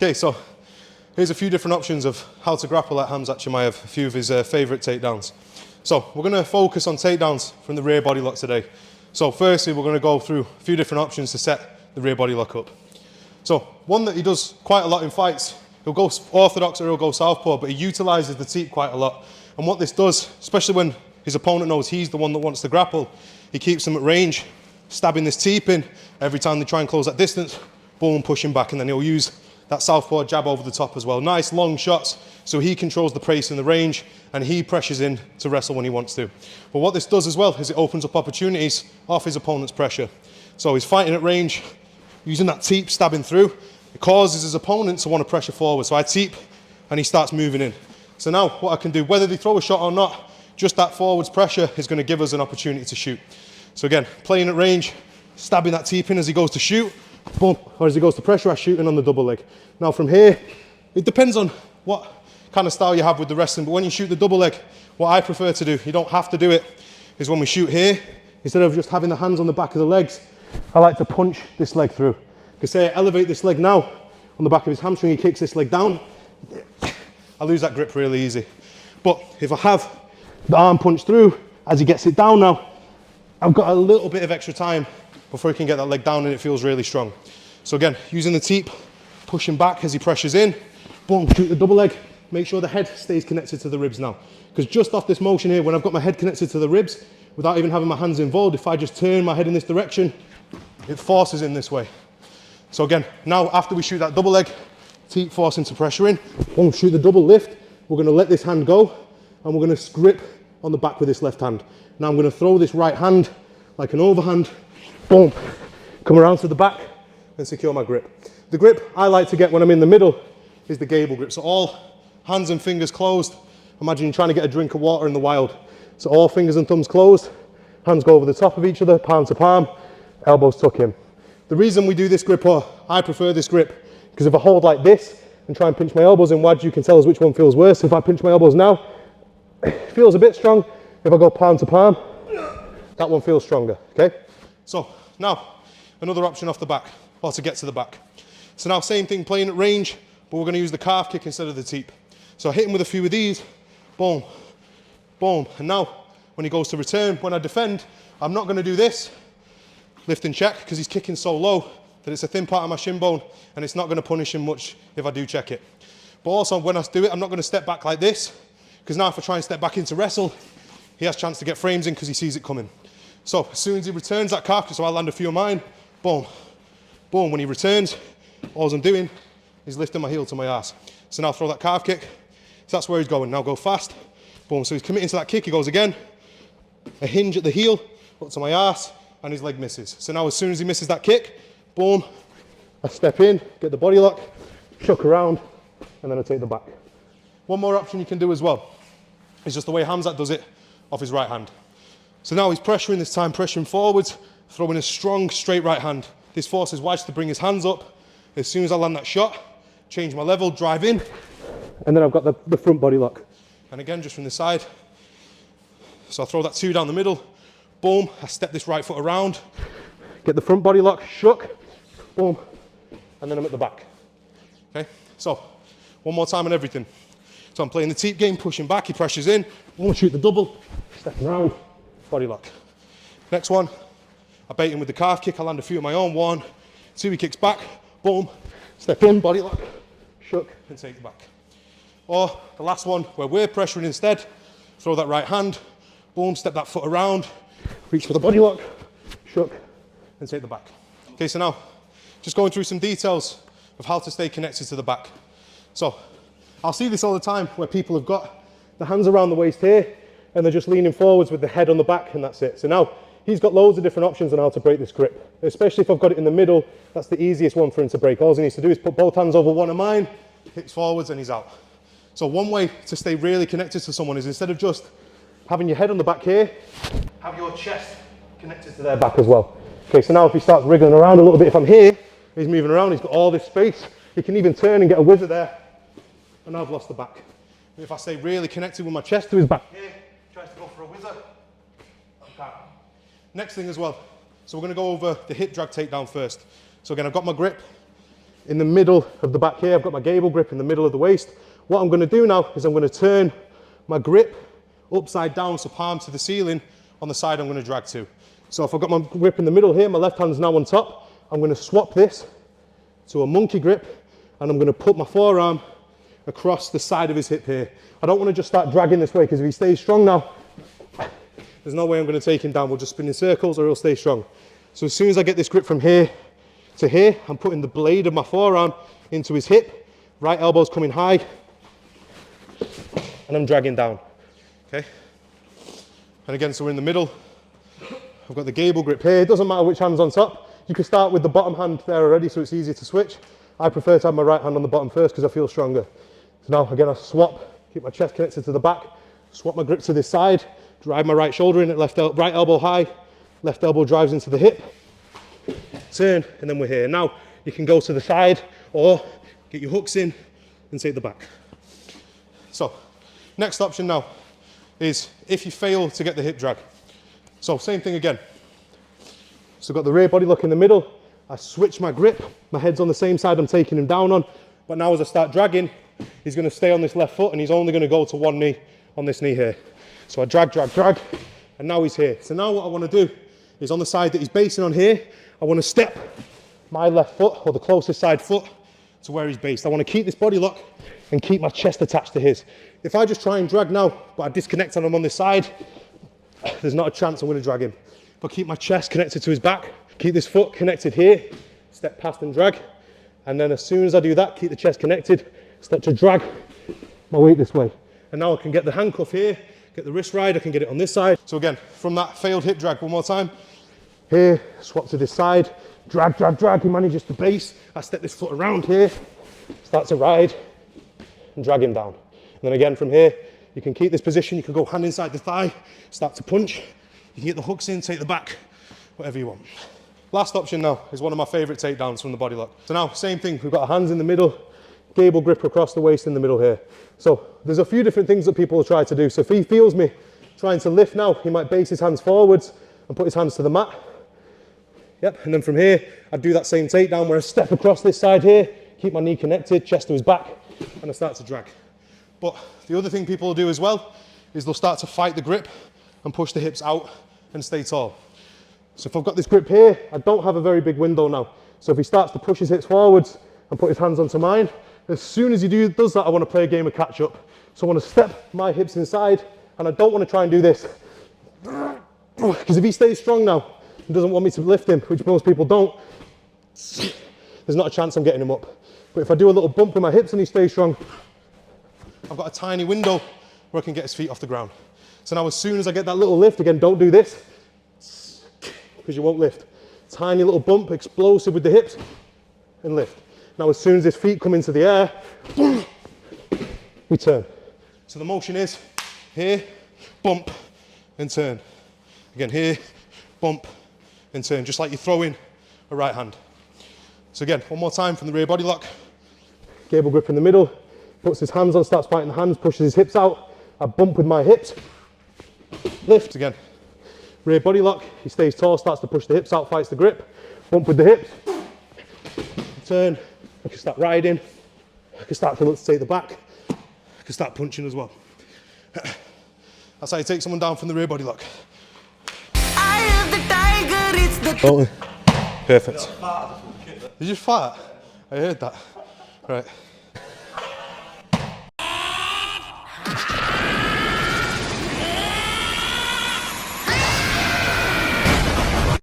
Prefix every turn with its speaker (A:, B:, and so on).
A: Okay, so here's a few different options of how to grapple at Khamzat Chimaev, a few of his favourite takedowns. So we're going to focus on takedowns from the rear body lock today. So firstly, we're going to go through a few different options to set the rear body lock up. So one that he does quite a lot in fights, he'll go orthodox or he'll go southpaw, but he utilises the teep quite a lot. And what this does, especially when his opponent knows he's the one that wants to grapple, he keeps them at range, stabbing this teep in every time they try and close that distance, boom, pushing back, and then he'll use that southpaw jab over the top as well. Nice long shots, so he controls the pace and the range, and he pressures in to wrestle when he wants to. But what this does as well is it opens up opportunities off his opponent's pressure. So he's fighting at range, using that teep, stabbing through. It causes his opponent to want to pressure forward. So I teep, and he starts moving in. So now what I can do, whether they throw a shot or not, just that forwards pressure is going to give us an opportunity to shoot. So again, playing at range, stabbing that teep in as he goes to shoot, boom, or as he goes to pressurise, shooting on the double leg. Now from here, it depends on what kind of style you have with the wrestling, but when you shoot the double leg, what I prefer to do, you don't have to do it, is when we shoot here, instead of just having the hands on the back of the legs, I like to punch this leg through. Because say I elevate this leg now, on the back of his hamstring, he kicks this leg down, I lose that grip really easy. But if I have the arm punch through, as he gets it down now, I've got a little bit of extra time before he can get that leg down and it feels really strong. So again, using the teep, pushing back as he pressures in, boom, shoot the double leg, make sure the head stays connected to the ribs now. Because just off this motion here, when I've got my head connected to the ribs, without even having my hands involved, if I just turn my head in this direction, it forces in this way. So again, now after we shoot that double leg, teep forcing to pressure in, boom, shoot the double lift, we're gonna let this hand go, and we're gonna grip on the back with this left hand. Now I'm gonna throw this right hand like an overhand, boom, come around to the back and secure my grip. The grip I like to get when I'm in the middle is the gable grip. So all hands and fingers closed. Imagine you're trying to get a drink of water in the wild. So all fingers and thumbs closed, hands go over the top of each other, palm to palm, elbows tuck in. The reason we do this grip, or I prefer this grip, because if I hold like this and try and pinch my elbows in wide, you can tell us which one feels worse. If I pinch my elbows now, it feels a bit strong. If I go palm to palm, that one feels stronger, okay? So now, another option off the back, or to get to the back. So now same thing, playing at range, but we're gonna use the calf kick instead of the teep. So I hit him with a few of these, boom, boom. And now, when he goes to return, when I defend, I'm not gonna do this, lift and check, because he's kicking so low that it's a thin part of my shin bone, and it's not gonna punish him much if I do check it. But also, when I do it, I'm not gonna step back like this, because now if I try and step back into wrestle, he has a chance to get frames in because he sees it coming. So as soon as he returns that calf kick, so I'll land a few of mine, boom, boom. When he returns, all I'm doing is lifting my heel to my ass. So now throw that calf kick. So that's where he's going. Now go fast, boom. So he's committing to that kick. He goes again, a hinge at the heel, up to my ass, and his leg misses. So now as soon as he misses that kick, boom, I step in, get the body lock, chuck around, and then I take the back. One more option you can do as well is just the way Khamzat does it off his right hand. So now he's pressuring this time, pressuring forwards, throwing a strong straight right hand. This forces Waj to bring his hands up. As soon as I land that shot, change my level, drive in, and then I've got the front body lock. And again, just from the side. So I throw that two down the middle, boom, I step this right foot around, get the front body lock, shook, boom, and then I'm at the back. Okay, so one more time on everything. So I'm playing the teep game, pushing back, he pressures in, boom, shoot the double, stepping around, body lock. Next one, I bait him with the calf kick, I land a few of my own, 1, 2, he kicks back, boom, step in, body lock, shook, and take it back. Or the last one, where we're pressuring instead, throw that right hand, boom, step that foot around, reach for the body lock, shook, and take the back. Okay, so now, just going through some details of how to stay connected to the back. So, I'll see this all the time, where people have got the hands around the waist here, and they're just leaning forwards with the head on the back, and that's it. So now, he's got loads of different options on how to break this grip, especially if I've got it in the middle. That's the easiest one for him to break. All he needs to do is put both hands over one of mine, hips forwards, and he's out. So one way to stay really connected to someone is, instead of just having your head on the back here, have your chest connected to their back as well. Okay, so now if he starts wriggling around a little bit, if I'm here, he's moving around, he's got all this space, he can even turn and get a whizzer there, and now I've lost the back. And if I stay really connected with my chest to his back here, tries to go for a whizzer, I can't. Next thing as well, so we're going to go over the hip drag takedown first. So again, I've got my grip in the middle of the back here, I've got my gable grip in the middle of the waist. What I'm going to do now is I'm going to turn my grip upside down, so palm to the ceiling on the side I'm going to drag to. So if I've got my grip in the middle here, my left hand's now on top, I'm going to swap this to a monkey grip, and I'm going to put my forearm across the side of his hip here. I don't want to just start dragging this way, because if he stays strong now, there's no way I'm going to take him down. We'll just spin in circles or he'll stay strong. So as soon as I get this grip from here to here, I'm putting the blade of my forearm into his hip, right elbow's coming high, and I'm dragging down. Okay? And again, so we're in the middle. I've got the gable grip here. It doesn't matter which hand's on top. You can start with the bottom hand there already, so it's easier to switch. I prefer to have my right hand on the bottom first because I feel stronger. So now again, I swap, keep my chest connected to the back, swap my grip to this side, drive my right shoulder in at right elbow high, left elbow drives into the hip, turn, and then we're here. Now you can go to the side or get your hooks in and take the back. So next option now is if you fail to get the hip drag. So same thing again. So I've got the rear body lock in the middle. I switch my grip. My head's on the same side I'm taking him down on. But now as I start dragging, he's going to stay on this left foot and he's only going to go to one knee on this knee here. So I drag, drag, drag, and now he's here. So now what I want to do is on the side that he's basing on here, I want to step my left foot, or the closest side foot, to where he's based. I want to keep this body lock and keep my chest attached to his. If I just try and drag now, but I disconnect on him on this side, there's not a chance I'm going to drag him. If I keep my chest connected to his back, keep this foot connected here, step past and drag, and then as soon as I do that, keep the chest connected, start to drag my weight this way. And now I can get the handcuff here, get the wrist ride, I can get it on this side. So again, from that failed hip drag, one more time. Here, swap to this side, drag, drag, drag, he manages to base. I step this foot around here, start to ride, and drag him down. And then again from here, you can keep this position, you can go hand inside the thigh, start to punch. You can get the hooks in, take the back, whatever you want. Last option now is one of my favorite takedowns from the body lock. So now, same thing, we've got our hands in the middle, gable grip across the waist in the middle here. So there's a few different things that people will try to do. So if he feels me trying to lift now, he might base his hands forwards and put his hands to the mat. Yep, and then from here, I do that same takedown where I step across this side here, keep my knee connected, chest to his back, and I start to drag. But the other thing people will do as well is they'll start to fight the grip and push the hips out and stay tall. So if I've got this grip here, I don't have a very big window now. So if he starts to push his hips forwards and put his hands onto mine, as soon as he does that, I want to play a game of catch up. So I want to step my hips inside, and I don't want to try and do this. Because if he stays strong now and doesn't want me to lift him, which most people don't, there's not a chance I'm getting him up. But if I do a little bump with my hips and he stays strong, I've got a tiny window where I can get his feet off the ground. So now as soon as I get that little lift, again, don't do this, because you won't lift. Tiny little bump, explosive with the hips, and lift. Now as soon as his feet come into the air, we turn. So the motion is here, bump, and turn. Again, here, bump, and turn, just like you throw in a right hand. So again, one more time from the rear body lock. Gable grip in the middle, puts his hands on, starts fighting the hands, pushes his hips out. I bump with my hips, lift again. Rear body lock, he stays tall, starts to push the hips out, fights the grip, bump with the hips, turn, I can start riding, I can start to look to take the back, I can start punching as well. That's how you take someone down from the rear body lock. I am the tiger, it's the... Perfect. Did you fart? I heard that. Right.